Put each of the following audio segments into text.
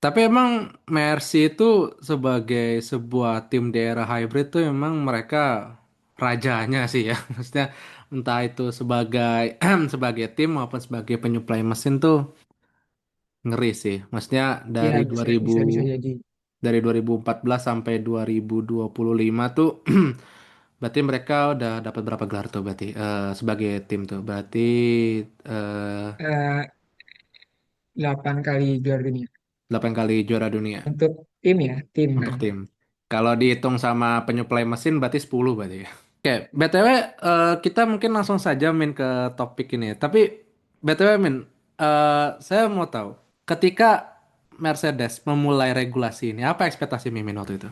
Tapi emang Mercy itu sebagai sebuah tim daerah hybrid tuh emang mereka rajanya sih ya. Maksudnya entah itu sebagai sebagai tim maupun sebagai penyuplai mesin tuh ngeri sih. Maksudnya Ya dari bisa 2000 bisa bisa jadi. dari 2014 sampai 2025 tuh berarti mereka udah dapat berapa gelar tuh berarti sebagai tim tuh. Berarti eh 8 kali juara dunia 8 kali juara dunia untuk tim ya tim. untuk Nah, tim. Kalau dihitung sama penyuplai mesin berarti 10 berarti ya. Oke, BTW kita mungkin langsung saja Min ke topik ini ya. Tapi BTW Min, saya mau tahu ketika Mercedes memulai regulasi ini, apa ekspektasi Mimin waktu itu?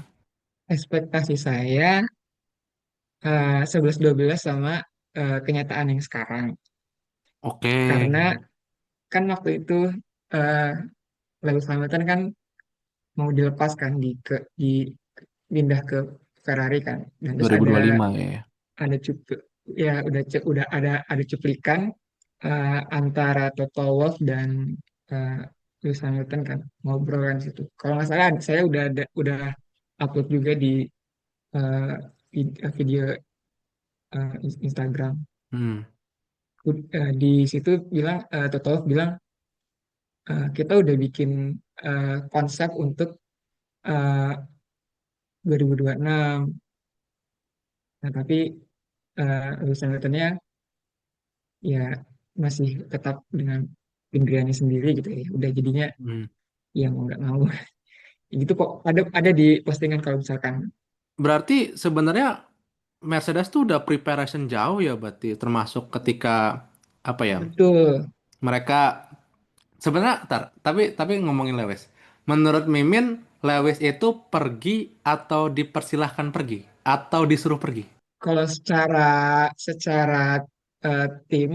ekspektasi saya 11-12 sama kenyataan yang sekarang. Oke. Karena kan waktu itu eh, Lewis Hamilton kan mau dilepaskan dipindah ke Ferrari kan. Dan terus ada 2025 ya. ada cup ya udah ada cuplikan antara Toto Wolff dan eh, Lewis Hamilton kan ngobrol kan situ. Kalau nggak salah saya udah upload juga di eh, video Instagram. Hmm. Di situ bilang Toto Wolff bilang kita udah bikin konsep untuk eh, 2026. Nah, tapi Lewis Hamiltonnya ya masih tetap dengan pendiriannya sendiri gitu ya. Udah jadinya Hmm. ya mau nggak mau. Gitu kok ada di postingan kalau misalkan Berarti sebenarnya Mercedes tuh udah preparation jauh ya berarti termasuk ketika apa ya? betul. Mereka sebenarnya tapi ngomongin Lewis. Menurut Mimin, Lewis itu pergi atau dipersilahkan pergi atau disuruh pergi? Kalau secara tim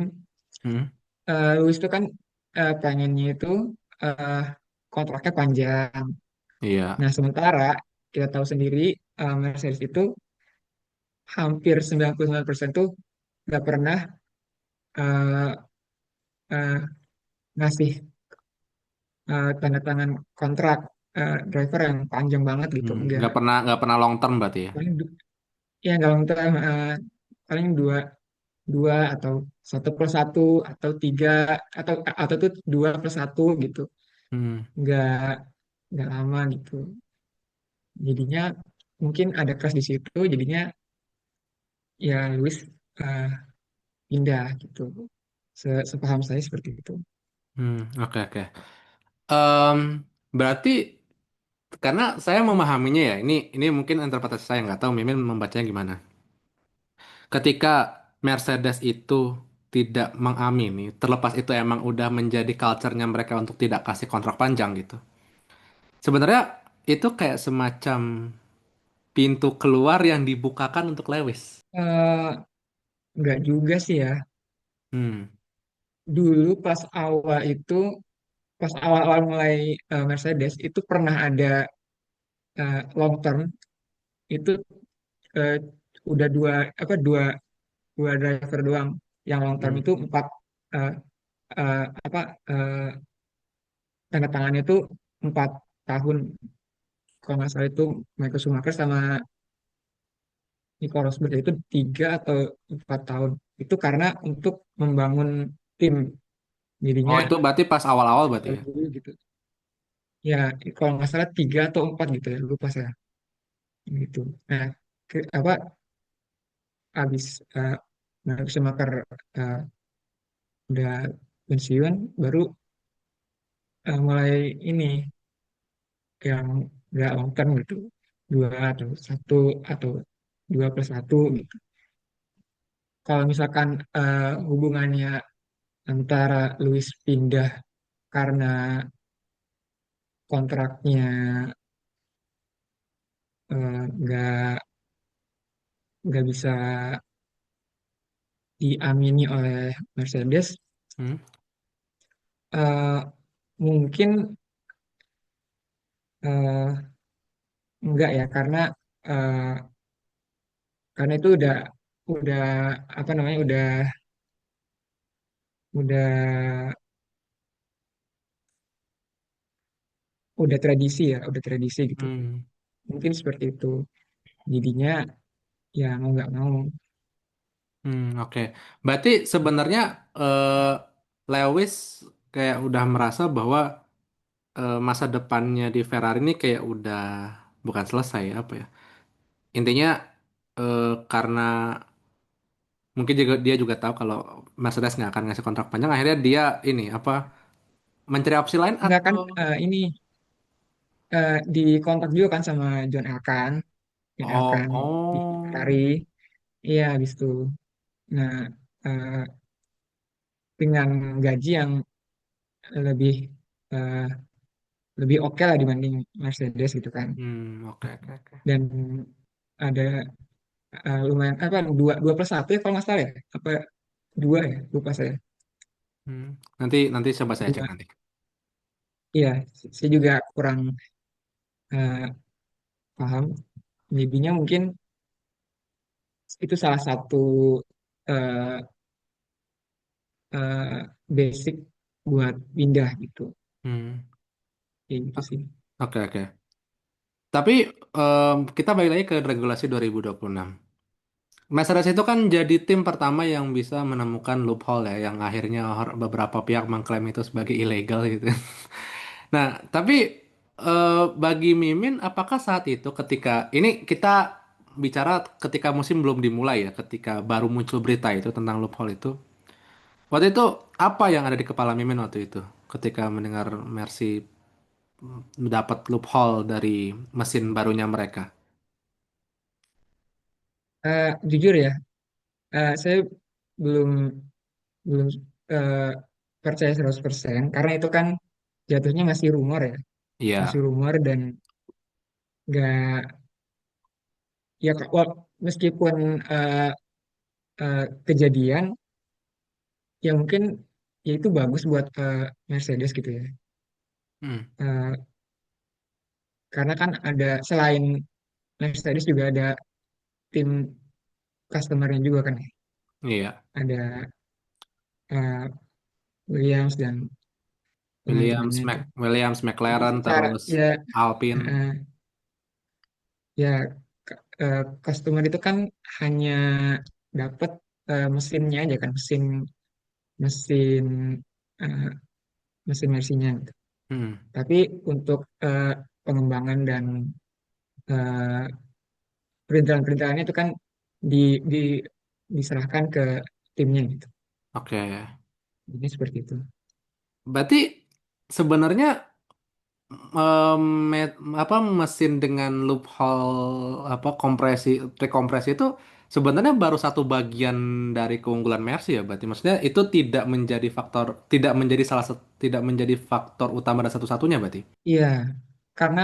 Hmm. Lewis itu kan pengennya itu eh, kontraknya panjang. Iya. Nah, sementara kita tahu sendiri Mercedes itu hampir 99% tuh nggak pernah eh, eh, ngasih tanda tangan kontrak driver yang panjang banget gitu. Enggak, Nggak pernah long term berarti ya. paling ya nggak untuk paling dua dua atau 1+1 atau tiga atau tuh 2+1 gitu. Hmm. Nggak nggak lama gitu. Jadinya mungkin ada crash di situ. Jadinya ya Luis eh, pindah gitu. Sepaham saya seperti itu. Oke oke. Em, Berarti karena saya memahaminya ya, ini mungkin interpretasi saya nggak tahu Mimin membacanya gimana. Ketika Mercedes itu tidak mengamini, terlepas itu emang udah menjadi culture-nya mereka untuk tidak kasih kontrak panjang gitu. Sebenarnya itu kayak semacam pintu keluar yang dibukakan untuk Lewis. Eh, nggak juga sih ya. Hmm, Dulu pas awal-awal mulai Mercedes itu pernah ada long term itu eh, udah dua dua driver doang. Yang long term hmm, itu empat eh, apa tanda tangannya itu 4 tahun. Kalau nggak salah itu Michael Schumacher sama Nico Rosberg itu 3 atau 4 tahun. Itu karena untuk membangun tim. Oh Jadinya itu berarti pas awal-awal berarti kalau ya? dulu gitu. Ya kalau nggak salah 3 atau 4 gitu ya lupa saya gitu. Nah apa habis Michael Schumacher eh, udah pensiun baru mulai ini yang nggak long term gitu 2 atau 1 atau 2+1 gitu. Kalau misalkan hubungannya antara Luis pindah karena kontraknya nggak bisa diamini oleh Mercedes, Hmm. eh, mungkin eh, enggak ya eh, karena itu udah apa namanya udah udah tradisi ya, udah tradisi gitu. Hmm, Mungkin seperti itu. Jadinya ya mau nggak mau. oke. Berarti sebenarnya eh, Lewis kayak udah merasa bahwa masa depannya di Ferrari ini kayak udah bukan selesai apa ya. Intinya karena mungkin juga dia juga tahu kalau Mercedes nggak akan ngasih kontrak panjang, akhirnya dia ini apa mencari opsi lain Nggak kan atau ini di kontak juga kan sama John Elkan, John oh Elkan di Ferrari. oh Iya, habis itu. Nah, eh, dengan gaji yang lebih eh, lebih oke lah dibanding Mercedes gitu kan. oke oke oke. Dan ada lumayan apa dua dua plus satu ya kalau nggak salah ya, apa dua ya, lupa saya. Hmm, nanti nanti coba saya cek Dua. nanti. Iya, saya juga kurang eh, paham. Jadinya mungkin itu salah satu eh, eh, basic buat pindah gitu. Hmm, Kayak gitu sih. oke oke. Tapi kita balik lagi ke regulasi 2026. Mercedes itu kan jadi tim pertama yang bisa menemukan loophole ya, yang akhirnya beberapa pihak mengklaim itu sebagai ilegal gitu. Nah, tapi bagi Mimin, apakah saat itu ketika ini kita bicara ketika musim belum dimulai ya, ketika baru muncul berita itu tentang loophole itu, waktu itu apa yang ada di kepala Mimin waktu itu ketika mendengar Mercy mendapat loophole dari mesin barunya mereka? Jujur ya, saya belum belum eh, percaya 100% karena itu kan jatuhnya masih rumor ya, masih Iya. rumor dan nggak ya meskipun eh, kejadian ya mungkin ya itu bagus buat Mercedes gitu ya. Hmm, Eh, karena kan ada selain Mercedes juga ada tim customernya juga kan ya. iya. Ada eh, Williams dan teman-temannya itu. Williams, Jadi McLaren, secara terus ya Alpine. eh, ya customer itu kan hanya dapat mesinnya aja kan mesin mesin eh, mesin Mercy-nya gitu. Hmm, Tapi untuk pengembangan dan eh, perintilan-perintilannya itu kan di, di diserahkan ke timnya gitu. oke. Jadi seperti itu. Berarti sebenarnya em, apa mesin dengan loophole apa kompresi rekompresi itu sebenarnya baru satu bagian dari keunggulan Mercy ya berarti maksudnya itu tidak menjadi faktor utama dan satu-satunya berarti. Iya, karena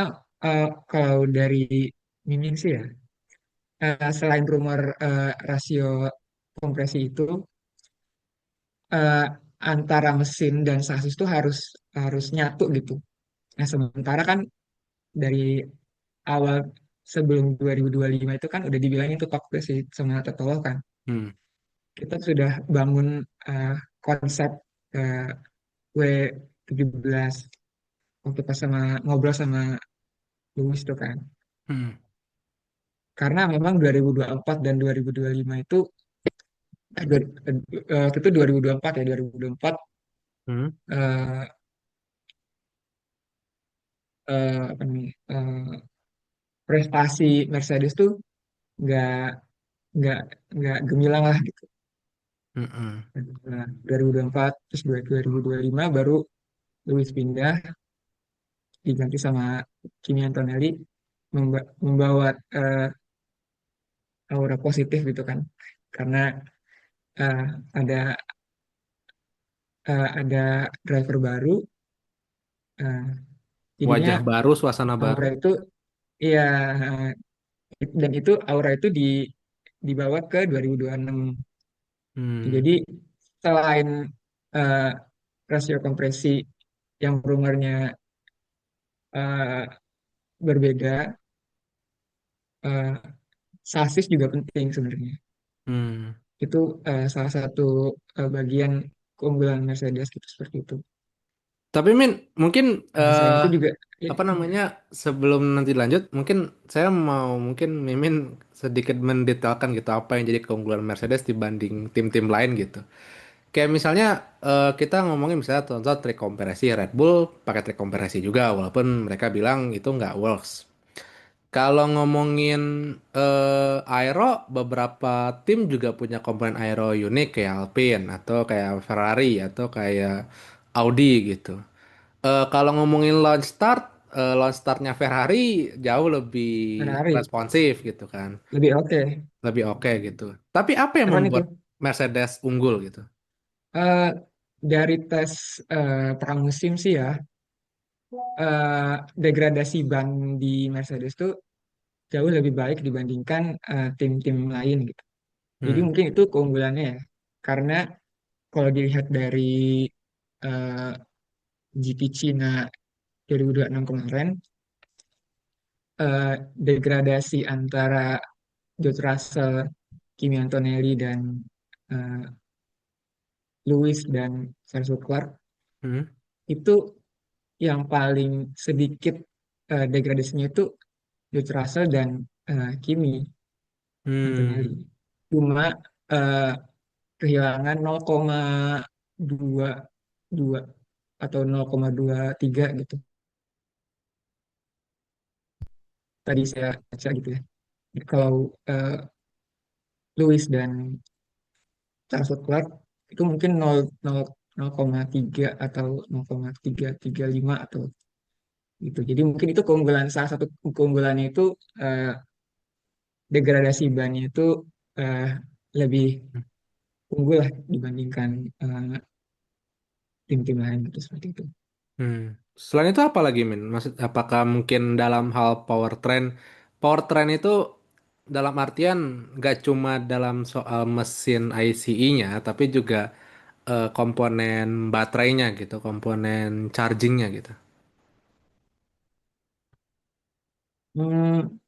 kalau dari Mimin sih ya, selain rumor rasio kompresi itu, eh, antara mesin dan sasis itu harus harus nyatu gitu. Nah, sementara kan dari awal sebelum 2025 itu kan udah dibilangin tuh Tokyo sih sama Toto Wolff kan. Hmm, Kita sudah bangun eh, konsep eh, W17 waktu pas sama ngobrol sama Luis itu kan. hmm, Karena memang 2024 dan 2025 itu waktu itu 2024 ya 2024 hmm, eh, apa namanya prestasi Mercedes tuh nggak nggak nggak gemilang lah gitu. hmm, hmm, Nah, 2024 terus 2025 baru Luis pindah diganti sama Kimi Antonelli membawa aura positif gitu kan karena eh, ada ada driver baru eh, jadinya wajah baru suasana baru. aura itu iya dan itu aura itu dibawa ke 2026. Hmm, Jadi selain eh, rasio kompresi yang rumornya eh, berbeda, eh, sasis juga penting sebenarnya. hmm. Itu salah satu bagian keunggulan Mercedes gitu seperti itu. Tapi Min, mungkin Nah, selain itu juga ya, apa namanya, sebelum nanti lanjut, mungkin saya mau mungkin Mimin sedikit mendetailkan gitu apa yang jadi keunggulan Mercedes dibanding tim-tim lain gitu. Kayak misalnya kita ngomongin misalnya contoh trik kompresi Red Bull pakai trik kompresi juga walaupun mereka bilang itu nggak works. Kalau ngomongin aero, beberapa tim juga punya komponen aero unik kayak Alpine atau kayak Ferrari atau kayak Audi gitu. Kalau ngomongin launch startnya Ferrari jauh lebih Ferrari responsif gitu kan, lebih oke. lebih oke gitu. Tapi apa yang Karena itu membuat Mercedes unggul gitu? eh, dari tes pramusim sih ya, degradasi ban di Mercedes tuh jauh lebih baik dibandingkan tim-tim lain gitu. Jadi Hmm, mungkin itu keunggulannya ya. Karena kalau dilihat dari eh, GP Cina 2026 kemarin, degradasi antara George Russell, Kimi Antonelli, dan eh, Lewis dan Charles Leclerc hmm, itu yang paling sedikit degradasinya itu George Russell dan Kimi Antonelli. hmm, Cuma eh, kehilangan 0,22 atau 0,23 gitu. Tadi saya baca gitu ya. Kalau eh, Lewis dan Charles Leclerc itu mungkin 0,3 atau 0,335 atau gitu. Jadi mungkin itu keunggulan salah satu keunggulannya itu eh, degradasi bannya itu eh, lebih unggul lah dibandingkan tim-tim lain gitu seperti itu. hmm. Selain itu apa lagi Min? Maksud apakah mungkin dalam hal powertrain? Powertrain itu dalam artian gak cuma dalam soal mesin ICE-nya, tapi juga komponen baterainya gitu, komponen chargingnya gitu. Hmm,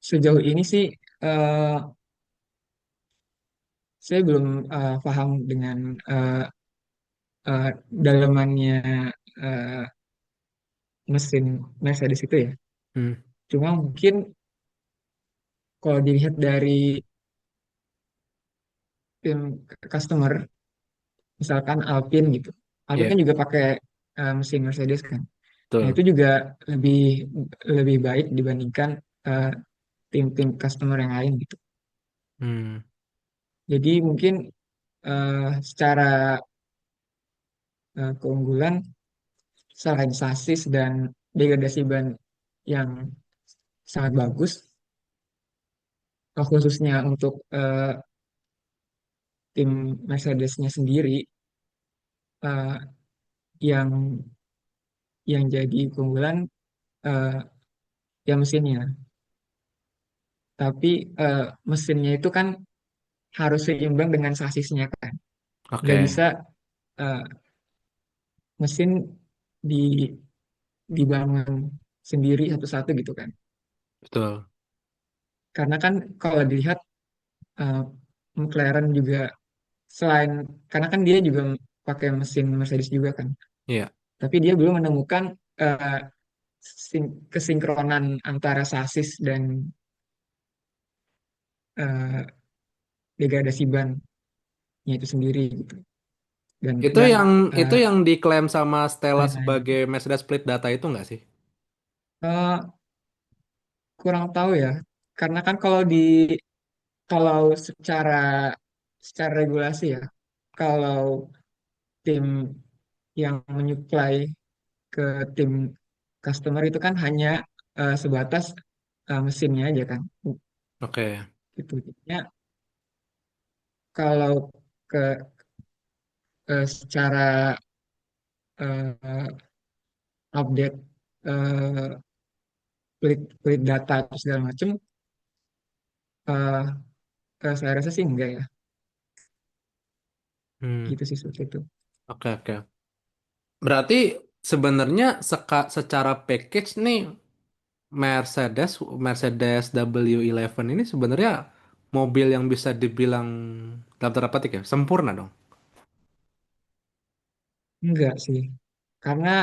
sejauh ini sih eh, saya belum paham dengan eh, dalamannya eh, mesin Mercedes itu ya. Hmm, Cuma mungkin kalau dilihat dari tim customer, misalkan Alpine gitu, Alpine iya, kan juga pakai mesin Mercedes kan. Nah betul. itu juga lebih lebih baik dibandingkan eh, tim-tim customer yang lain gitu. Hmm, Jadi mungkin secara keunggulan selain sasis dan degradasi ban yang sangat bagus, khususnya untuk tim Mercedesnya sendiri, eh, yang jadi keunggulan eh, ya mesinnya. Tapi mesinnya itu kan harus seimbang dengan sasisnya kan. Nggak oke, bisa eh, mesin di, dibangun sendiri satu-satu gitu kan. betul. Karena kan kalau dilihat eh, McLaren juga selain karena kan dia juga pakai mesin Mercedes juga kan. Iya. Tapi dia belum menemukan eh, kesinkronan antara sasis dan eh, degradasi bannya itu sendiri gitu. Dan Itu dan yang itu eh, yang diklaim sama Stella lain-lain. sebagai Mercedes Split Data itu nggak sih? Eh, kurang tahu ya, karena kan kalau secara secara regulasi ya, kalau tim yang menyuplai ke tim customer itu kan hanya sebatas mesinnya aja kan, Oke. gitu. Jadinya kalau ke secara eh, update eh, pelit data atau segala macam, eh, saya rasa sih enggak ya, Hmm, gitu sih seperti itu. oke oke. Berarti sebenarnya secara package nih Mercedes Mercedes W11 ini sebenarnya mobil yang bisa dibilang dalam tanda petik ya sempurna dong. Enggak sih, karena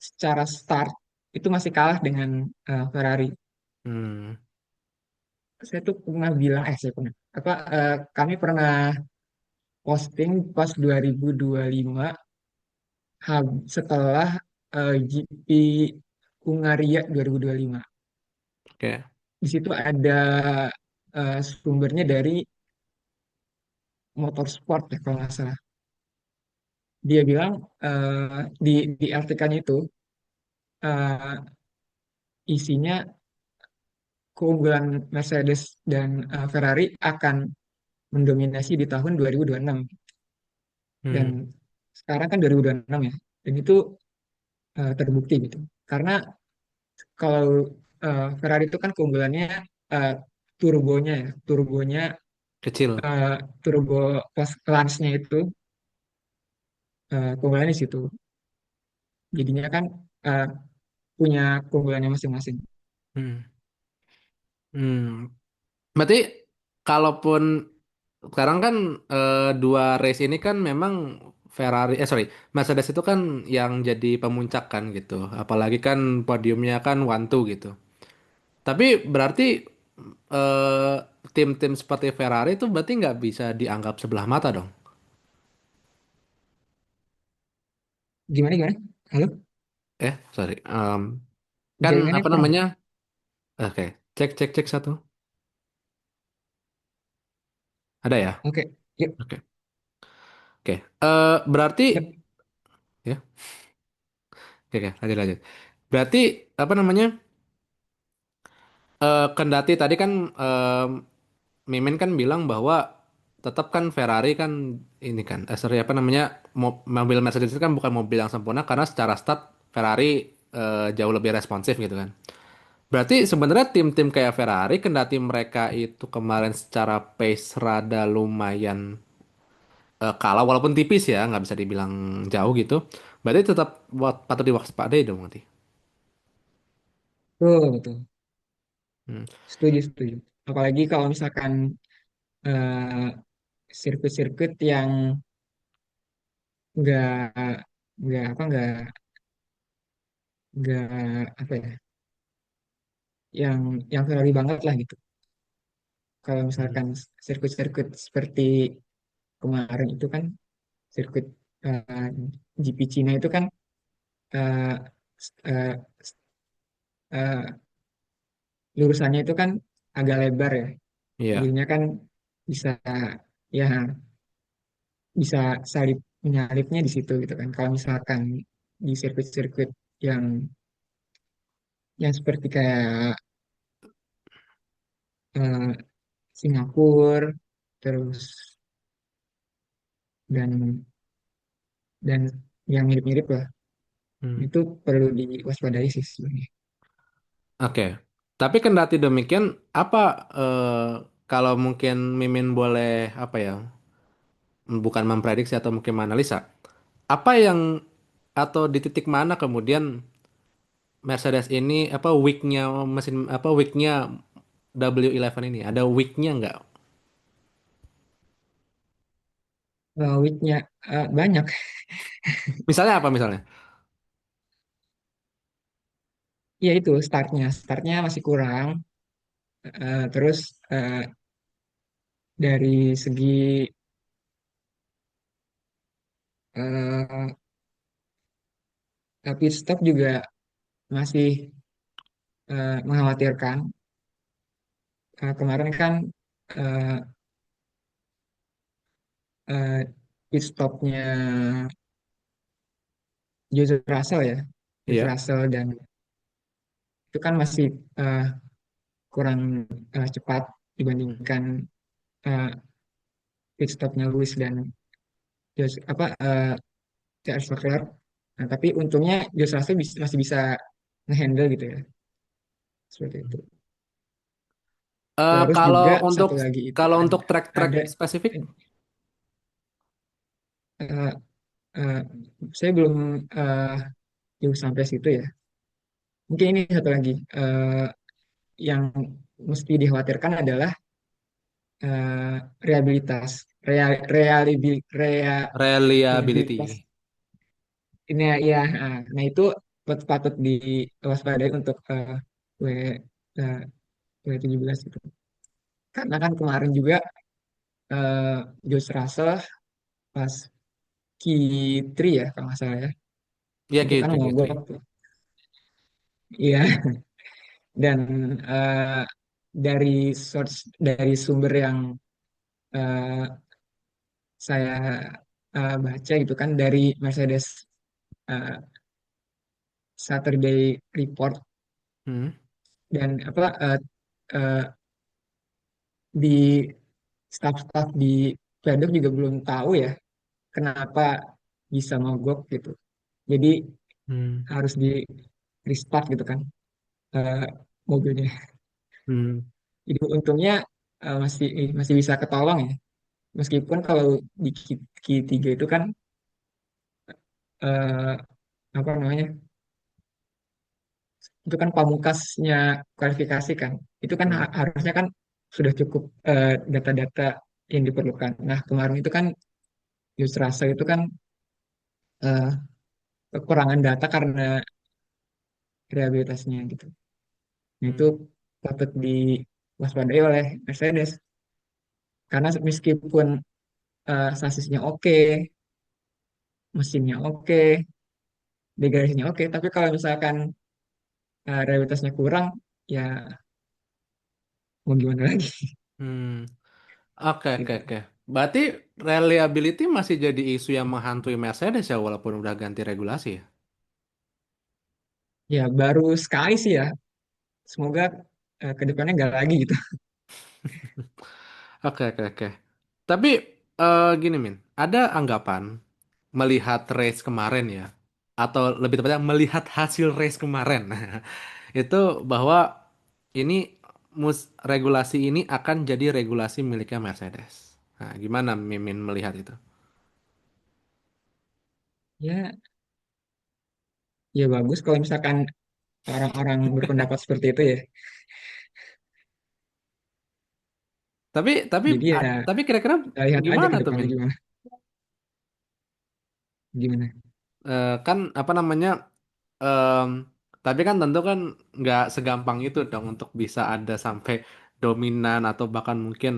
secara start itu masih kalah dengan Ferrari. Hmm, Saya tuh pernah bilang, saya pernah, kami pernah posting pas 2025 setelah GP Hungaria 2025. oke. Di situ ada sumbernya dari Motorsport ya kalau nggak salah. Dia bilang di artikelnya itu eh, isinya keunggulan Mercedes dan Ferrari akan mendominasi di tahun 2026. Dan Hmm, sekarang kan 2026 ya. Dan itu terbukti gitu. Karena kalau Ferrari itu kan keunggulannya eh, turbonya ya. kecil. Eh, turbo pas launch-nya itu keunggulannya di situ. Jadinya kan eh, punya keunggulannya masing-masing. Hmm, hmm. Berarti kalaupun sekarang kan dua race ini kan memang Ferrari, sorry, Mercedes itu kan yang jadi pemuncak kan gitu. Apalagi kan podiumnya kan one two gitu. Tapi berarti eh, tim-tim seperti Ferrari itu berarti nggak bisa dianggap sebelah mata dong. Gimana gimana? Halo? Sorry. Kan Jaringannya apa kurang ya? namanya? Oke, cek cek cek satu. Ada ya? Oke, yuk, Oke. Oke. Berarti yuk. ya. Oke, oke, lanjut lanjut. Berarti apa namanya? Kendati tadi kan Mimin kan bilang bahwa tetap kan Ferrari kan ini kan, sorry apa namanya, mobil Mercedes itu kan bukan mobil yang sempurna karena secara stat Ferrari jauh lebih responsif gitu kan. Berarti sebenarnya tim-tim kayak Ferrari, kendati mereka itu kemarin secara pace rada lumayan kalah walaupun tipis ya, nggak bisa dibilang jauh gitu. Berarti tetap patut diwaspadai dong nanti. Betul, betul. Hmm. Setuju, setuju. Apalagi kalau misalkan eh, sirkuit-sirkuit yang nggak nggak apa ya, yang Ferrari banget lah gitu. Kalau Hmm. misalkan sirkuit-sirkuit seperti kemarin itu kan sirkuit eh, GP Cina itu kan eh, s- eh, s- eh, lurusannya itu kan agak lebar ya. Iya. Jadinya kan bisa ya bisa salip menyalipnya di situ gitu kan. Kalau misalkan di sirkuit-sirkuit yang seperti kayak eh, Singapura terus dan yang mirip-mirip lah, Hmm. itu perlu diwaspadai sih sebenarnya. Oke. Tapi kendati demikian, apa kalau mungkin Mimin boleh apa ya, bukan memprediksi atau mungkin menganalisa, apa yang atau di titik mana kemudian Mercedes ini apa weaknya mesin apa weaknya W11 ini ada weaknya nggak? Weeknya banyak. Misalnya apa misalnya? Ya itu startnya masih kurang. Terus dari segi eh, pit stop juga masih mengkhawatirkan. Kemarin kan eh, eh, pit stopnya George Russell ya, George Iya. Russell, dan itu kan masih eh, kurang cepat dibandingkan eh, pit stopnya Lewis dan George, Charles Leclerc. Nah, tapi untungnya George Russell masih bisa ngehandle gitu ya, seperti itu. Terus Kalau juga untuk satu lagi itu kalau ada untuk track-track ada spesifik, eh, eh, saya belum eh, jauh sampai situ ya. Mungkin ini satu lagi yang mesti dikhawatirkan adalah rehabilitas, rea, reliabil- rea- reliabilitas reliability. ini ya, ya, nah itu patut diwaspadai untuk W eh, W17 itu. Karena kan kemarin juga eh, George Russell pas Q3 ya kalau nggak salah ya, Iya itu kan gitu gitu. mogok tuh. Iya, dan eh, dari sumber yang eh, saya baca itu kan dari Mercedes eh, Saturday Report, Hmm. dan apa eh, di staff-staff di pedok juga belum tahu ya kenapa bisa mogok gitu. Jadi Hmm. harus di restart gitu kan eh, mobilnya. Hmm. Jadi untungnya masih masih bisa ketolong ya. Meskipun kalau di Q3 itu kan eh, apa namanya? Itu kan pamungkasnya kualifikasi kan. Itu kan Hmm. harusnya kan sudah cukup data-data yang diperlukan. Nah, kemarin itu kan just rasa itu kan eh, kekurangan data karena rehabilitasinya gitu. Nah, itu Hmm. patut diwaspadai oleh Mercedes karena meskipun sasisnya oke, mesinnya oke, degradasinya oke, tapi kalau misalkan rehabilitasinya kurang, ya mau gimana lagi Hmm. Oke, oke, gitu. oke. Berarti reliability masih jadi isu yang menghantui Mercedes ya, walaupun udah ganti regulasi ya. Ya baru sekali sih ya. Semoga ke depannya nggak lagi gitu. Oke, oke, oke. Tapi gini Min, ada anggapan melihat race kemarin ya, atau lebih tepatnya melihat hasil race kemarin, itu bahwa ini regulasi ini akan jadi regulasi miliknya Mercedes. Nah, gimana Mimin melihat itu? Ya, ya bagus kalau misalkan orang-orang berpendapat seperti itu ya. Tapi tapi Jadi ya tapi kira-kira kita lihat aja gimana ke tuh depannya Min? gimana. Gimana? Kan apa namanya? em, tapi kan tentu kan nggak segampang itu dong untuk bisa ada sampai dominan atau bahkan mungkin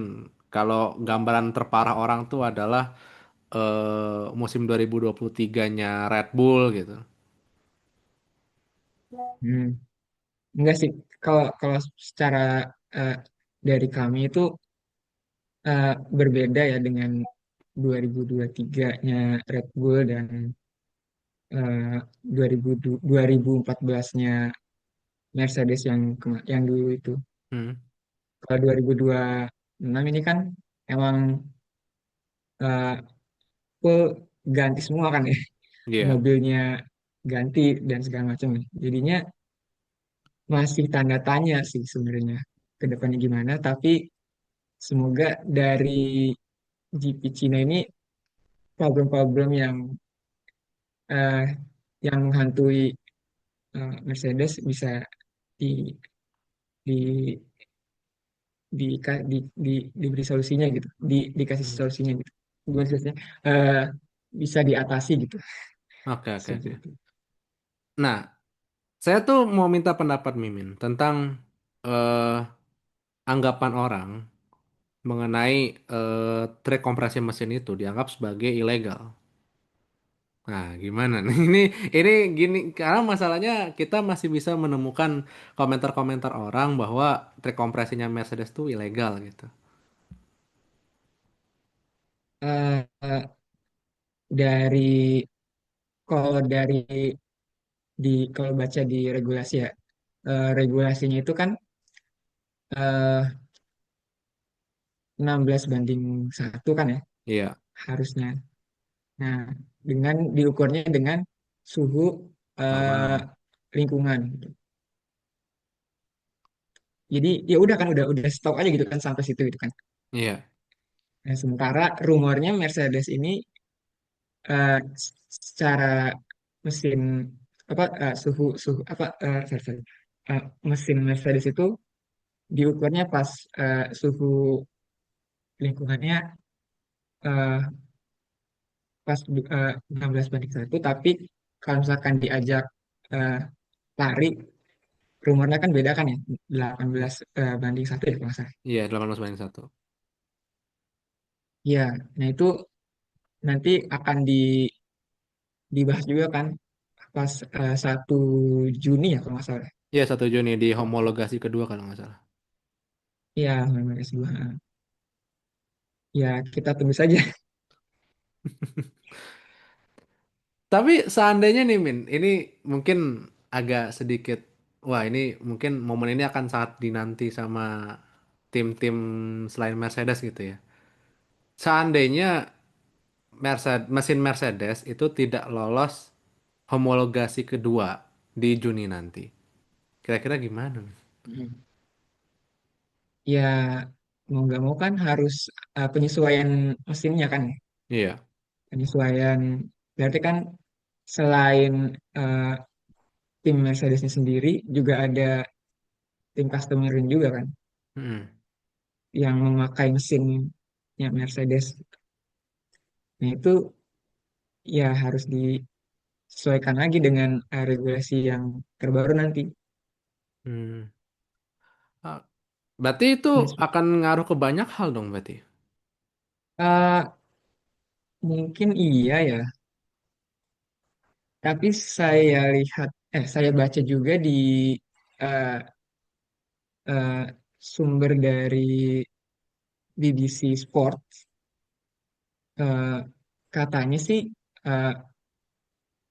kalau gambaran terparah orang tuh adalah musim 2023-nya Red Bull gitu. Hmm. Enggak sih. Kalau kalau secara eh, dari kami itu berbeda ya dengan 2023-nya Red Bull dan 2014-nya Mercedes yang dulu itu. Hmm. Kalau 2026 ini kan emang eh, full ganti semua kan ya. Iya. Mobilnya ganti dan segala macam. Jadinya masih tanda tanya sih sebenarnya ke depannya gimana. Tapi semoga dari GP Cina ini problem-problem eh, yang menghantui Mercedes bisa di, di, diberi solusinya gitu, dikasih Hmm. solusinya gitu. Gimana sih maksudnya? Eh, bisa diatasi gitu Oke, oke, oke. seperti itu. Nah, saya tuh mau minta pendapat Mimin tentang eh, anggapan orang mengenai trek kompresi mesin itu dianggap sebagai ilegal. Nah, gimana nih? Ini gini karena masalahnya kita masih bisa menemukan komentar-komentar orang bahwa trek kompresinya Mercedes tuh ilegal gitu. Eh, eh, dari kalau dari kalau baca di regulasi ya, regulasinya itu kan eh, 16:1 kan ya Iya. harusnya. Nah, dengan diukurnya dengan suhu eh, Normal. lingkungan gitu. Jadi ya udah kan udah stop aja gitu kan sampai situ gitu kan. Iya. Nah, sementara rumornya Mercedes ini secara mesin apa suhu suhu apa sorry, sorry. Mesin Mercedes itu diukurnya pas suhu lingkungannya eh, pas 16:1 tapi kalau misalkan diajak eh, lari, rumornya kan beda kan ya, 18 banding 1 ya kalau nggak salah. Iya, 18 banding 1. Ya, nah itu nanti akan dibahas juga kan pas 1 Juni ya kalau nggak salah. Iya, 1 Juni di homologasi kedua kalau nggak salah. Iya, memang S2. Ya, kita tunggu saja. Tapi seandainya nih Min, ini mungkin agak sedikit, wah ini mungkin momen ini akan sangat dinanti sama tim-tim selain Mercedes gitu ya. Seandainya mesin Mercedes itu tidak lolos homologasi kedua di Juni nanti. Kira-kira gimana? Hmm. Ya, mau nggak mau kan harus penyesuaian mesinnya kan ya. Iya. Penyesuaian, berarti kan selain eh, tim Mercedesnya sendiri, juga ada tim customer juga kan, Mm-mm. yang memakai mesinnya Mercedes. Nah itu ya harus disesuaikan lagi dengan regulasi yang terbaru nanti. Hmm. Ah, berarti itu Ya, akan ngaruh ke banyak hal dong berarti. eh, mungkin iya ya, tapi saya baca juga di eh, eh, sumber dari BBC Sport, eh, katanya sih eh,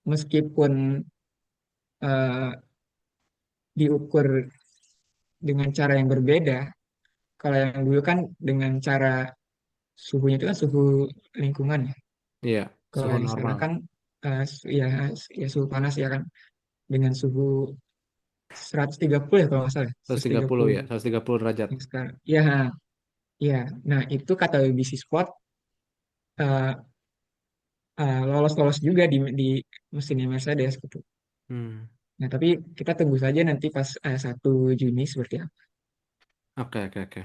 meskipun eh, diukur dengan cara yang berbeda, kalau yang dulu kan dengan cara suhunya itu kan suhu lingkungan ya. Iya, Kalau suhu yang normal. sekarang kan ya ya suhu panas ya kan, dengan suhu 130 ya kalau nggak salah, 130 130 ya, 130 derajat. yang sekarang. Ya, ya. Nah, itu kata BBC Sport eh, lolos-lolos juga di mesinnya Mercedes gitu. Hmm. Nah, tapi kita tunggu saja nanti pas 1 Juni seperti apa. Oke, oke, oke.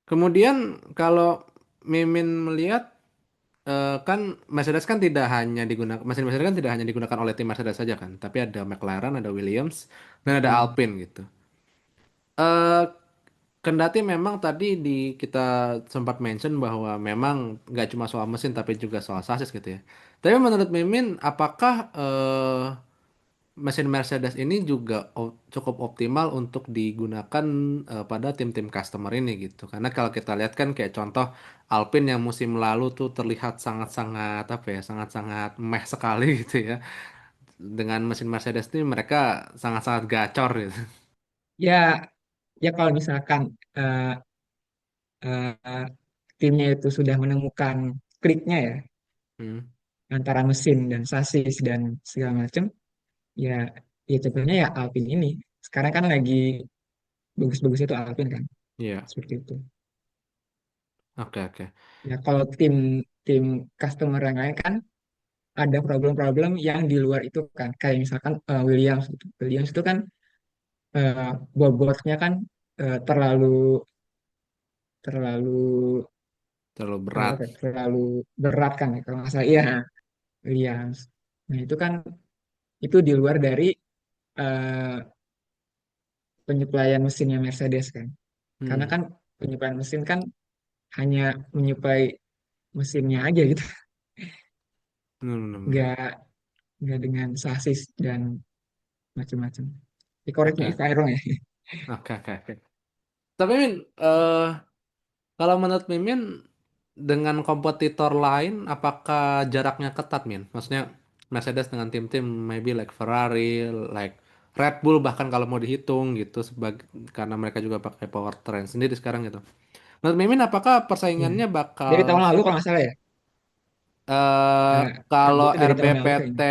Kemudian kalau Mimin melihat kan Mercedes kan tidak hanya digunakan mesin Mercedes kan tidak hanya digunakan oleh tim Mercedes saja kan, tapi ada McLaren, ada Williams, dan ada Hmm. Alpine gitu. Eh kendati memang tadi kita sempat mention bahwa memang nggak cuma soal mesin tapi juga soal chassis gitu ya. Tapi menurut Mimin, apakah mesin Mercedes ini juga cukup optimal untuk digunakan pada tim-tim customer ini gitu. Karena kalau kita lihat kan kayak contoh Alpine yang musim lalu tuh terlihat sangat-sangat apa ya, sangat-sangat meh sekali gitu ya. Dengan mesin Mercedes ini mereka sangat-sangat gacor gitu. Ya, ya kalau misalkan eh, eh, timnya itu sudah menemukan kliknya ya Hmm, antara mesin dan sasis dan segala macam, ya ya contohnya ya Alpine ini. Sekarang kan lagi bagus-bagusnya itu Alpine kan, iya, seperti itu. oke oke. Ya kalau tim tim customer yang lain kan ada problem-problem yang di luar itu kan, kayak misalkan Williams gitu. Williams itu kan bobotnya kan terlalu terlalu Terlalu berat. terlalu berat kan ya kalau nggak salah. Iya, Williams. Nah itu kan itu di luar dari eh, penyeplaian mesinnya Mercedes kan. Karena Hmm, kan penyeplaian mesin kan hanya menyuplai mesinnya aja gitu, benar benar benar. nggak nggak dengan sasis dan macam-macam. Correct me if Oke, I wrong ya. oke oke oke. Tapi Min, kalau menurut Mimin dengan kompetitor lain, apakah jaraknya ketat, Min? Maksudnya Mercedes dengan tim-tim maybe like Ferrari, like Red Bull bahkan kalau mau dihitung gitu sebagai karena mereka juga pakai powertrain sendiri sekarang gitu. Menurut Mimin apakah Ya. persaingannya bakal Dari tahun lalu kalau nggak salah ya. Red kalau Bull itu dari tahun lalu RBPT kayaknya.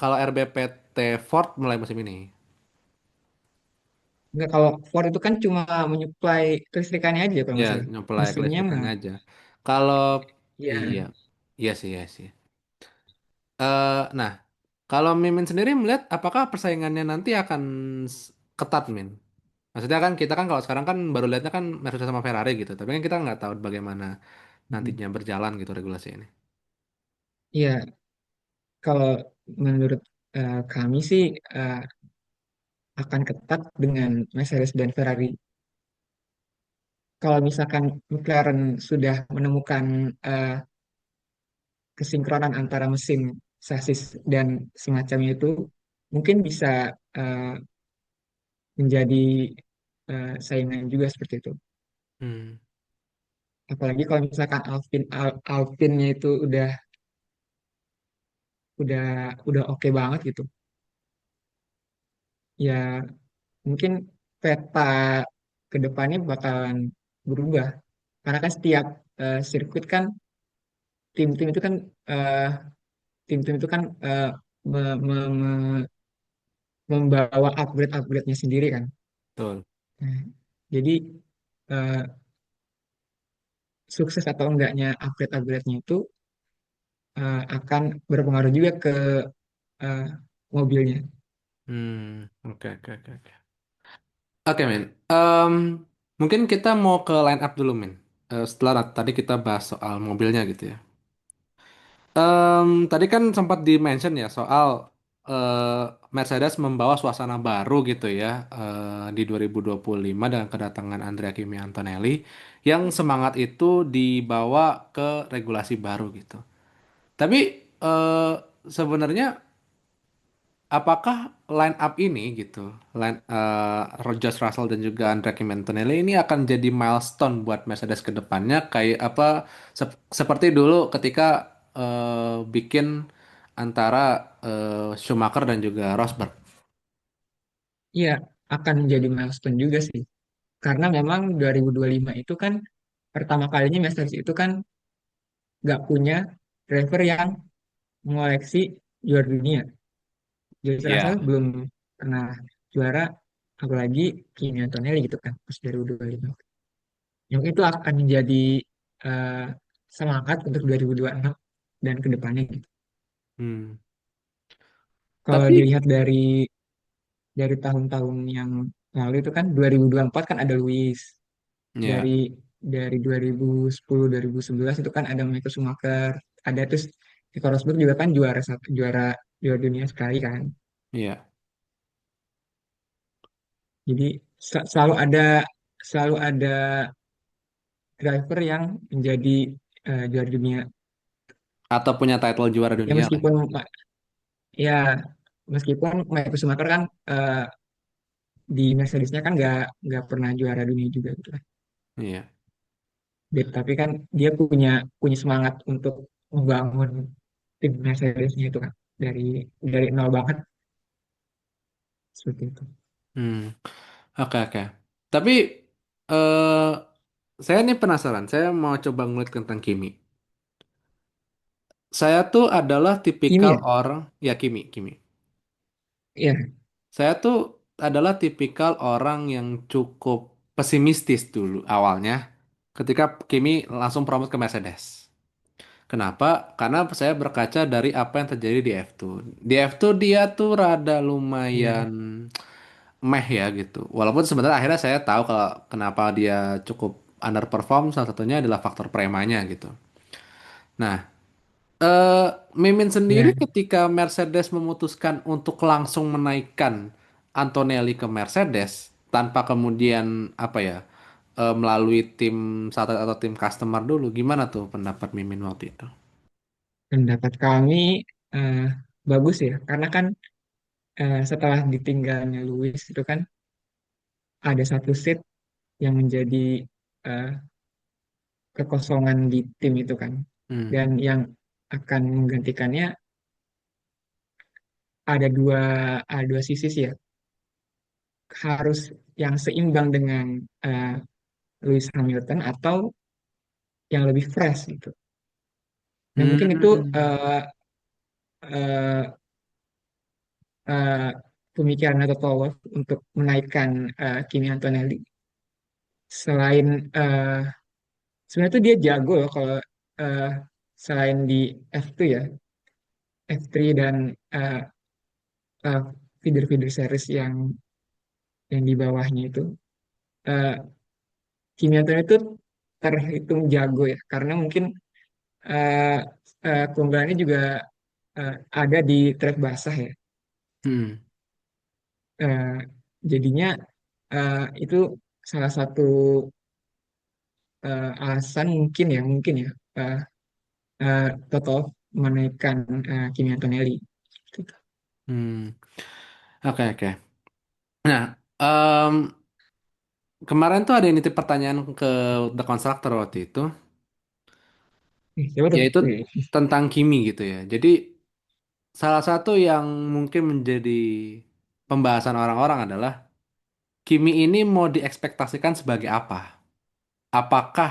kalau RBPT Ford mulai musim ini? Enggak, kalau Ford itu kan cuma menyuplai kelistrikannya aja kalau Ya, nggak salah. nyempelai Mesinnya kelistrikan mah, aja. Kalau iya, ya, iya sih, iya sih. Nah, kalau Mimin sendiri melihat apakah persaingannya nanti akan ketat, Min? Maksudnya kan kita kan kalau sekarang kan baru lihatnya kan Mercedes sama Ferrari gitu, tapi kan kita nggak tahu bagaimana mhm. nantinya berjalan gitu regulasi ini. Ya, kalau menurut kami sih eh, akan ketat dengan Mercedes dan Ferrari. Kalau misalkan McLaren sudah menemukan eh, kesinkronan antara mesin, sasis, dan semacamnya itu, mungkin bisa eh, menjadi saingan juga seperti itu. Hmm. Apalagi kalau misalkan Alpine-nya itu udah udah oke banget gitu. Ya mungkin peta ke depannya bakalan berubah. Karena kan setiap sirkuit kan tim-tim itu kan eh, tim-tim itu kan me- me- me- membawa upgrade-upgrade-nya sendiri kan. Betul. Nah, jadi eh, sukses atau enggaknya upgrade-upgrade-nya itu akan berpengaruh juga ke eh, mobilnya. Oke, oke, oke, oke. Oke, men. Em, Mungkin kita mau ke line up dulu, men. Setelah tadi kita bahas soal mobilnya gitu ya. Tadi kan sempat di-mention ya soal eh, Mercedes membawa suasana baru gitu ya di 2025 dengan kedatangan Andrea Kimi Antonelli yang semangat itu dibawa ke regulasi baru gitu. Tapi eh, sebenarnya apakah line up ini gitu, George Russell dan juga Andrea Kim Antonelli ini akan jadi milestone buat Mercedes ke depannya kayak apa seperti dulu ketika bikin antara Schumacher dan juga Rosberg. Iya, akan menjadi milestone juga sih. Karena memang 2025 itu kan pertama kalinya Mercedes itu kan nggak punya driver yang mengoleksi juara dunia. Jadi rasa Ya. belum pernah juara, apalagi Kimi Antonelli gitu kan, pas 2025. Yang itu akan menjadi eh, semangat untuk 2026 dan kedepannya gitu. Hmm. Kalau Tapi dilihat dari tahun-tahun yang lalu itu kan 2024 kan ada Luis, ya, dari 2010 2011 itu kan ada Michael Schumacher, ada terus Nico Rosberg juga kan juara juara dunia sekali kan. ya. Jadi selalu ada driver yang menjadi juara dunia. Atau punya title juara Ya dunia lah. ya meskipun Michael Schumacher kan di Mercedesnya kan nggak pernah juara dunia juga gitu kan. Iya. Tapi kan dia punya punya semangat untuk membangun tim Mercedesnya itu kan dari nol banget seperti itu. Hmm. Oke, oke. Tapi eh saya nih penasaran. Saya mau coba ngulik tentang Kimi. Saya tuh adalah Kimi tipikal ya, orang, ya Kimi, Kimi. ya Saya tuh adalah tipikal orang yang cukup pesimistis dulu awalnya ketika Kimi langsung promote ke Mercedes. Kenapa? Karena saya berkaca dari apa yang terjadi di F2. Di F2 dia tuh rada lumayan ya meh ya gitu. Walaupun sebenarnya akhirnya saya tahu kalau kenapa dia cukup underperform, salah satunya adalah faktor premanya gitu. Nah, Eh, Mimin sendiri ya ketika Mercedes memutuskan untuk langsung menaikkan Antonelli ke Mercedes tanpa kemudian apa ya melalui tim satu atau tim customer dulu, gimana tuh pendapat Mimin waktu itu? pendapat kami eh, bagus ya karena kan setelah ditinggalnya Lewis itu kan ada satu seat yang menjadi eh, kekosongan di tim itu kan, Hmm. dan yang akan menggantikannya ada dua sisi sih ya, harus yang seimbang dengan eh, Lewis Hamilton atau yang lebih fresh gitu. Nah mungkin itu Hmm. eh, eh, pemikiran atau Wolff untuk menaikkan Kimi Antonelli. Selain sebenarnya tuh dia jago loh kalau eh, selain di F2 ya, F3 dan eh, eh, feeder-feeder series yang di bawahnya itu. eh, Kimi Antonelli itu terhitung jago ya, karena mungkin eh, keunggulannya juga ada di track basah ya. Hmm. Eh, Jadinya itu salah satu alasan mungkin ya eh, Toto menaikkan Kimi Antonelli. Gitu. Hmm. Oke, oke. Nah, kemarin tuh ada yang nitip pertanyaan ke The Constructor waktu itu, Siapa tuh? yaitu Wih, tentang Kimi gitu ya. Jadi salah satu yang mungkin menjadi pembahasan orang-orang adalah Kimi ini mau diekspektasikan sebagai apa? Apakah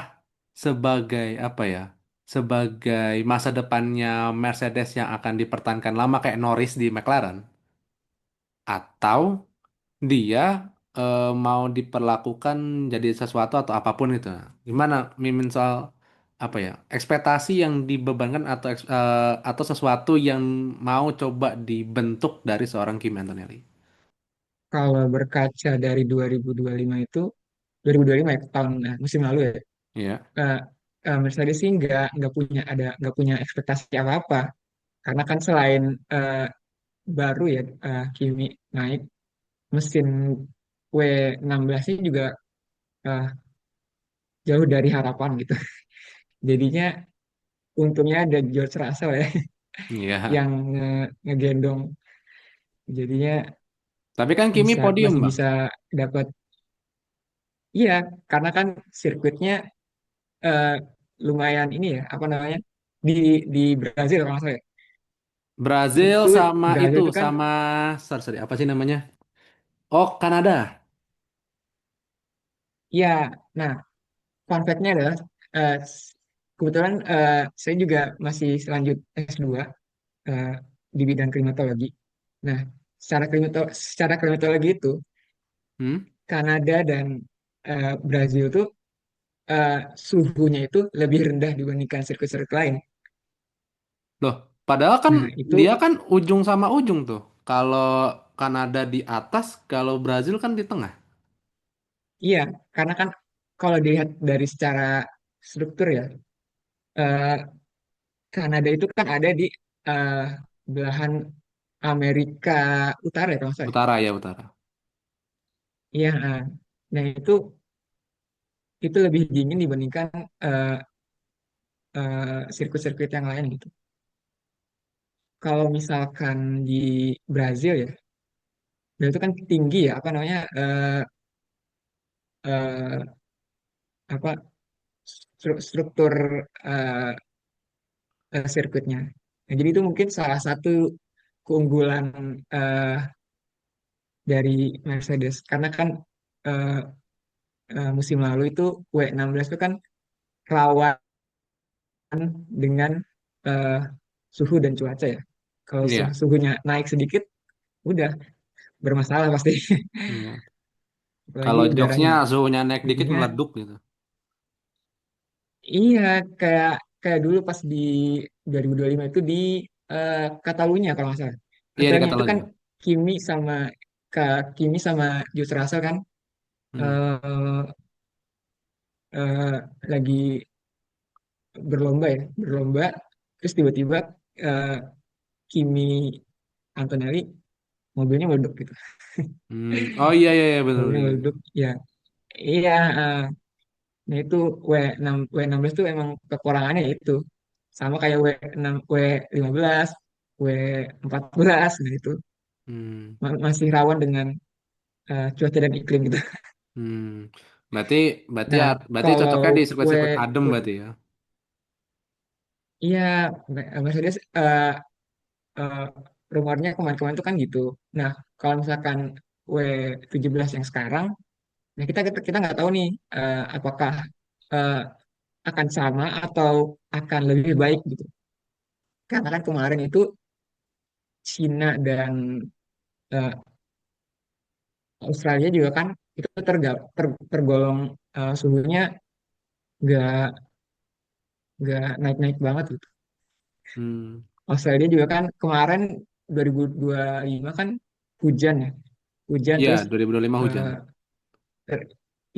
sebagai apa ya? Sebagai masa depannya Mercedes yang akan dipertahankan lama kayak Norris di McLaren, atau dia mau diperlakukan jadi sesuatu atau apapun itu. Gimana Mimin soal apa ya? Ekspektasi yang dibebankan atau sesuatu yang mau coba dibentuk dari seorang Kimi Antonelli. kalau berkaca dari 2025 itu, 2025 ya tahun musim lalu ya, Iya. eh, Mercedes sih nggak punya ekspektasi apa-apa karena kan selain eh, baru ya Kimi naik mesin W16 ini juga eh, jauh dari harapan gitu. Jadinya untungnya ada George Russell ya Iya. yang ngegendong. Jadinya Tapi kan Kimi podium, masih Bang. bisa dapat. Iya, karena kan sirkuitnya eh, lumayan ini ya, apa namanya, di di Brazil kalau nggak salah ya. Brazil Itu sama Brazil itu itu kan, sama sorry, sorry, apa sih namanya? Oh, Kanada. ya, nah, fun fact-nya adalah eh, kebetulan saya juga masih lanjut S2 eh, di bidang klimatologi. Nah, secara klimatologi itu Hmm? Kanada dan Brazil tuh suhunya itu lebih rendah dibandingkan sirkuit-sirkuit lain. Loh, padahal kan Nah, itu dia kan ujung sama ujung tuh. Kalau Kanada di atas, kalau Brazil kan di tengah. iya, karena kan kalau dilihat dari secara struktur ya, eh, Kanada itu kan ada di eh, belahan Amerika Utara ya kalau nggak salah ya. Utara ya, utara. Iya, nah itu lebih dingin dibandingkan eh, sirkuit-sirkuit yang lain gitu. Kalau misalkan di Brazil ya, Brazil itu kan tinggi ya, apa namanya, eh, apa struktur eh, sirkuitnya. Nah, jadi itu mungkin salah satu keunggulan eh, dari Mercedes karena kan eh, musim lalu itu W16 itu kan rawan dengan eh, suhu dan cuaca ya. Kalau Iya. suhunya naik sedikit, udah bermasalah pasti. Iya. Apalagi Kalau jokesnya udaranya. suhunya naik dikit Jadinya meleduk gitu. iya, kayak kayak dulu pas di 2025 itu di Catalunya kalau nggak salah. Iya di Catalunya itu kan Catalonia. Kimi sama Kimi sama George Russell kan Hmm. eh, lagi berlomba, terus tiba-tiba eh, Kimi Antonelli mobilnya meledak gitu. Hmm. Oh iya iya iya benar Mobilnya benar. meledak, ya. Iya, nah itu W16 itu emang kekurangannya itu. Sama kayak W15, W14, nah itu Hmm. masih rawan dengan cuaca dan iklim gitu. Hmm. Berarti berarti Nah, berarti cocoknya di kalau sirkuit-sirkuit adem berarti ya. iya, Mercedes eh, rumornya kemarin-kemarin itu kan gitu. Nah, kalau misalkan W17 yang sekarang, nah kita kita kita nggak tahu nih apakah eh, akan sama atau akan lebih baik gitu. Karena kan kemarin itu Cina dan eh, Australia juga kan itu tergolong suhunya nggak nggak naik-naik banget gitu. Hmm. Australia juga kan kemarin 2025 kan hujan ya, hujan Iya, terus 2025 hujan. eh,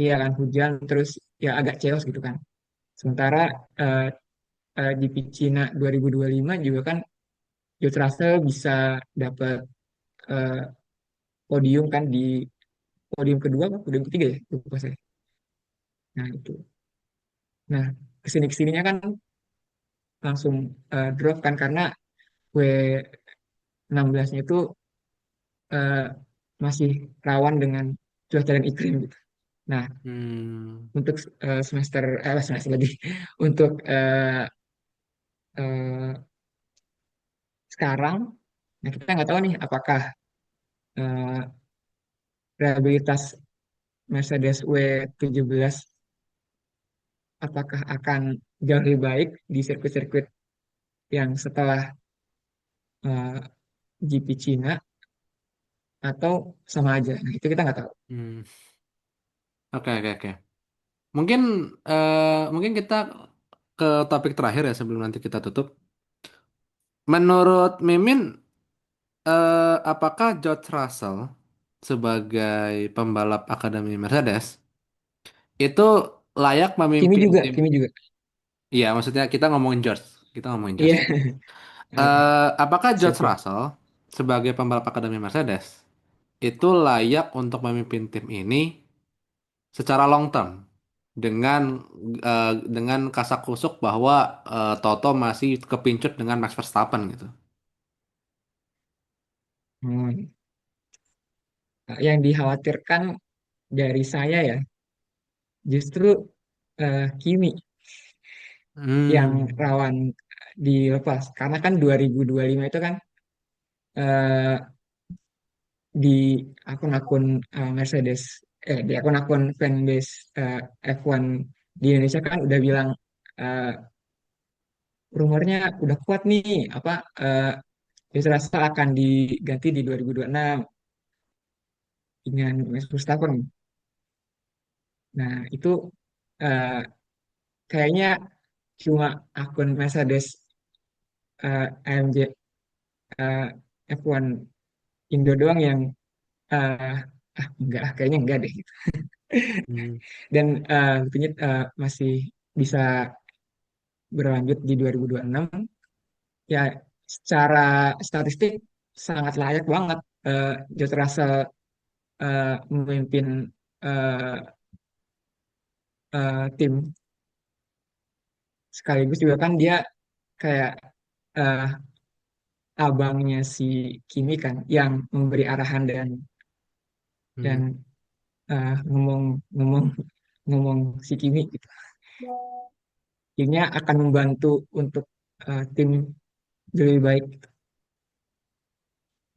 iya kan hujan terus ya agak chaos gitu kan. Sementara eh, GP Cina 2025 juga kan George Russell bisa dapat eh, podium kan di podium kedua apa podium ketiga ya lupa saya. Nah itu. Nah kesininya kan langsung drop kan karena W16-nya itu eh, masih rawan dengan cuaca dan iklim gitu. Nah Hmm. untuk semester lagi untuk eh, sekarang, nah kita nggak tahu nih apakah eh, reliabilitas Mercedes W17 apakah akan jauh lebih baik di sirkuit-sirkuit yang setelah eh, GP Cina atau sama aja. Nah, itu kita nggak tahu. Hmm. Oke, oke, oke. Mungkin mungkin kita ke topik terakhir ya sebelum nanti kita tutup. Menurut Mimin, apakah George Russell sebagai pembalap Akademi Mercedes itu layak memimpin tim? Kimi juga. Iya, maksudnya kita ngomongin Iya, George. oke, Apakah siap George siap. Russell sebagai pembalap Akademi Mercedes itu layak untuk memimpin tim ini secara long term dengan dengan kasak kusuk bahwa Toto masih kepincut dengan Max Verstappen gitu. Hmm. Nah, yang dikhawatirkan dari saya ya, justru Kimi yang Hmm. rawan dilepas. Karena kan 2025 itu kan eh, di akun-akun Mercedes, di akun-akun fanbase F1 di Indonesia kan udah bilang eh, rumornya udah kuat nih apa eh, Yusrasa akan diganti di 2026 dengan Max Verstappen. Nah itu eh, kayaknya cuma akun Mercedes AMJ eh, F1 Indo doang yang eh, enggak kayaknya enggak deh gitu. Hmm. Dan buktinya masih bisa berlanjut di 2026 ya secara statistik sangat layak banget George Russell memimpin eh, tim sekaligus juga kan dia kayak eh, abangnya si Kimi kan yang memberi arahan dan Hmm. ngomong ngomong ngomong si Kimi gitu. Timnya akan membantu untuk tim lebih baik.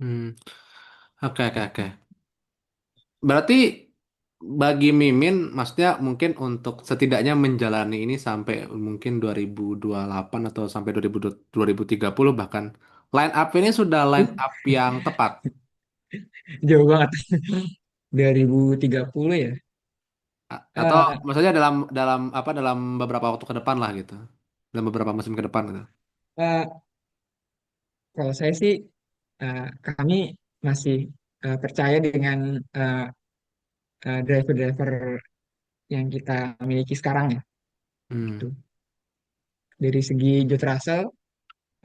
Hmm. Oke, oke, oke. Berarti bagi Mimin, maksudnya mungkin untuk setidaknya menjalani ini sampai mungkin 2028 atau sampai 2030 bahkan. Line up ini sudah Uh, line up yang tepat. jauh banget 2030 ya. Atau Eh, maksudnya dalam dalam apa dalam beberapa waktu ke depan lah gitu. Dalam beberapa musim ke depan gitu. eh, Kalau saya sih kami masih percaya dengan eh, driver-driver yang kita miliki sekarang ya. Hmm. Gitu. Dari segi George Russell,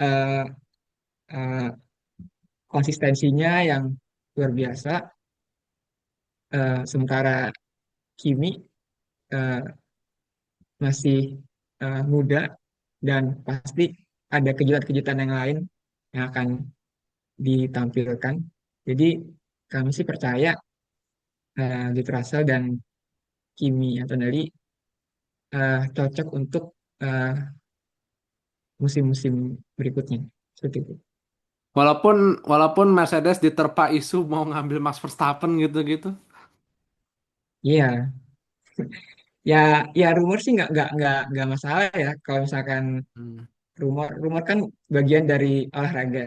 eh, eh, konsistensinya yang luar biasa. Sementara Kimi eh, masih muda dan pasti ada kejutan-kejutan yang lain yang akan ditampilkan. Jadi kami sih percaya George Russell dan Kimi Antonelli cocok untuk eh, musim-musim berikutnya. Seperti itu. Walaupun walaupun Mercedes diterpa isu mau ngambil Max Verstappen gitu-gitu. Iya, ya, ya rumor sih nggak masalah ya. Kalau misalkan Hmm. rumor kan bagian dari olahraga,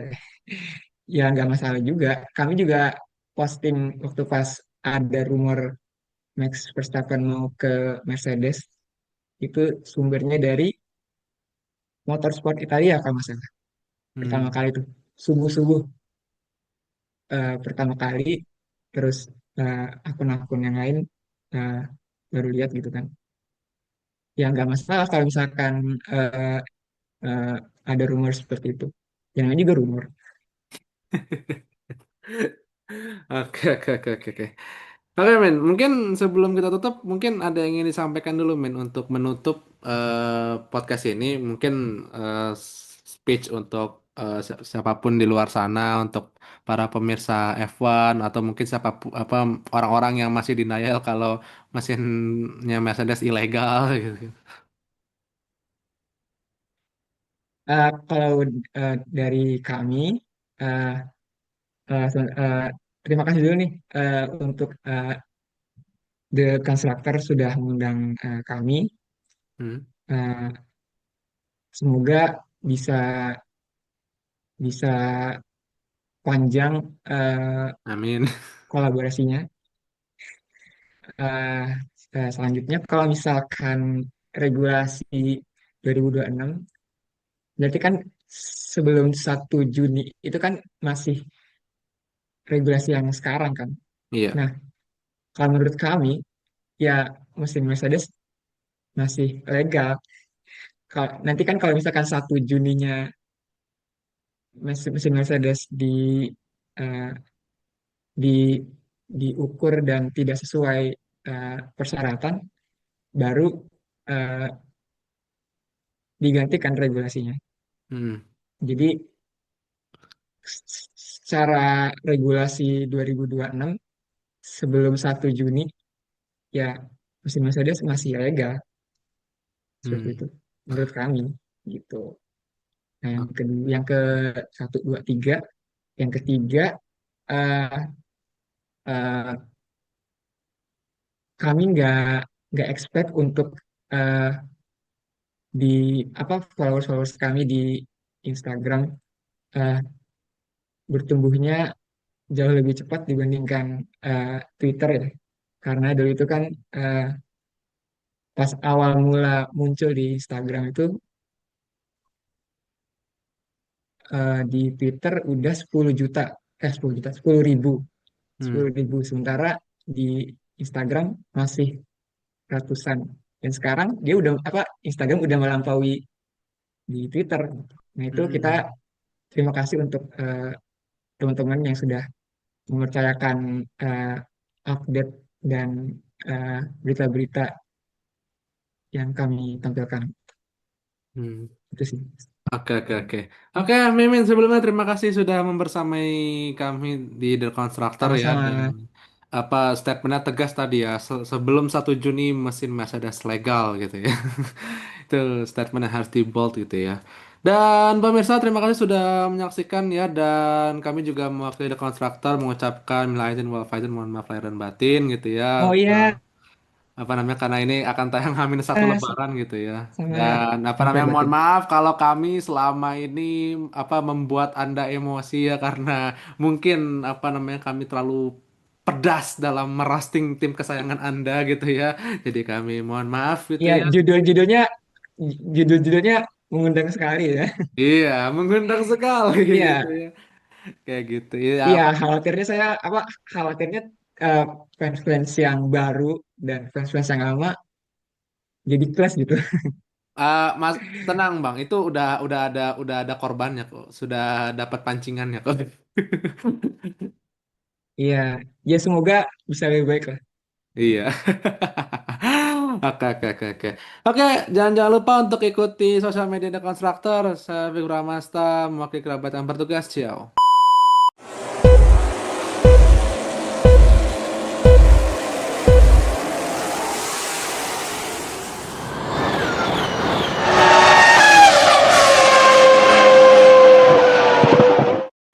ya nggak masalah juga. Kami juga posting waktu pas ada rumor Max Verstappen mau ke Mercedes itu sumbernya dari Motorsport Italia kalau nggak salah. Pertama Hmm. kali itu subuh-subuh pertama kali, terus akun-akun yang lain eh, baru lihat gitu kan. Ya nggak masalah kalau misalkan eh, ada rumor seperti itu. Yang lain juga rumor. Oke, oke, oke, oke, oke. Oke, Men. Mungkin sebelum kita tutup, mungkin ada yang ingin disampaikan dulu, Men, untuk menutup podcast ini. Mungkin speech untuk siapapun di luar sana, untuk para pemirsa F1 atau mungkin siapapun apa orang-orang yang masih denial kalau mesinnya Mercedes ilegal gitu. Kalau dari kami, eh, terima kasih dulu nih untuk The Constructor sudah mengundang kami. Hmm. Eh, Semoga bisa bisa panjang Amin. kolaborasinya. Eh, Selanjutnya, kalau misalkan regulasi 2026, berarti kan sebelum 1 Juni itu kan masih regulasi yang sekarang kan. Iya. Nah, kalau menurut kami, ya mesin Mercedes masih legal. Nanti kan kalau misalkan 1 Juninya mesin Mercedes eh, di diukur dan tidak sesuai persyaratan, baru eh, digantikan regulasinya. Hmm. Jadi secara regulasi 2026 sebelum 1 Juni, ya mesin Mercedes masih legal seperti Hmm. itu menurut kami gitu. Nah, yang ke satu dua tiga, yang ketiga, eh, eh, kami nggak expect untuk eh, di apa followers kami di Instagram eh, bertumbuhnya jauh lebih cepat dibandingkan Twitter ya. Karena dulu itu kan eh, pas awal mula muncul di Instagram itu, di Twitter udah 10 juta, 10 juta, 10 ribu, Hmm. 10 ribu. Sementara di Instagram masih ratusan. Dan sekarang dia udah apa Instagram udah melampaui di Twitter. Nah, itu kita Hmm. terima kasih untuk teman-teman yang sudah mempercayakan update dan berita-berita yang kami tampilkan. Hmm. Itu sih. Oke, oke, oke. Oke, Mimin, sebelumnya terima kasih sudah membersamai kami di The Constructor ya, dan Sama-sama. apa statementnya tegas tadi ya, sebelum 1 Juni mesin Mercedes legal gitu ya. Itu statement yang harus di bold gitu ya. Dan pemirsa, terima kasih sudah menyaksikan ya, dan kami juga mewakili The Constructor mengucapkan minal aidin wal faizin, mohon maaf lahir dan batin gitu ya. Oh iya, Apa namanya karena ini akan tayang H-1 Lebaran gitu ya. sama Dan apa Maaf lahir namanya mohon batin. maaf kalau kami selama ini apa membuat Anda emosi ya karena mungkin apa namanya kami terlalu pedas dalam merosting tim kesayangan Anda gitu ya. Jadi kami mohon maaf gitu Iya, ya. judul-judulnya mengundang sekali ya. Iya, mengundang sekali gitu Iya, ya. Kayak gitu. Ya iya, apa khawatirnya saya apa khawatirnya eh, fans-fans yang baru dan fans-fans yang lama jadi clash gitu. Mas tenang Bang, itu udah ada korbannya kok. Sudah dapat pancingannya kok. Iya, ya semoga bisa lebih baik lah. Iya. Oke, oke, oke, oke. Oke, jangan lupa untuk ikuti sosial media The Constructor. Saya Fikri Ramasta, mewakili kerabat yang bertugas. Ciao.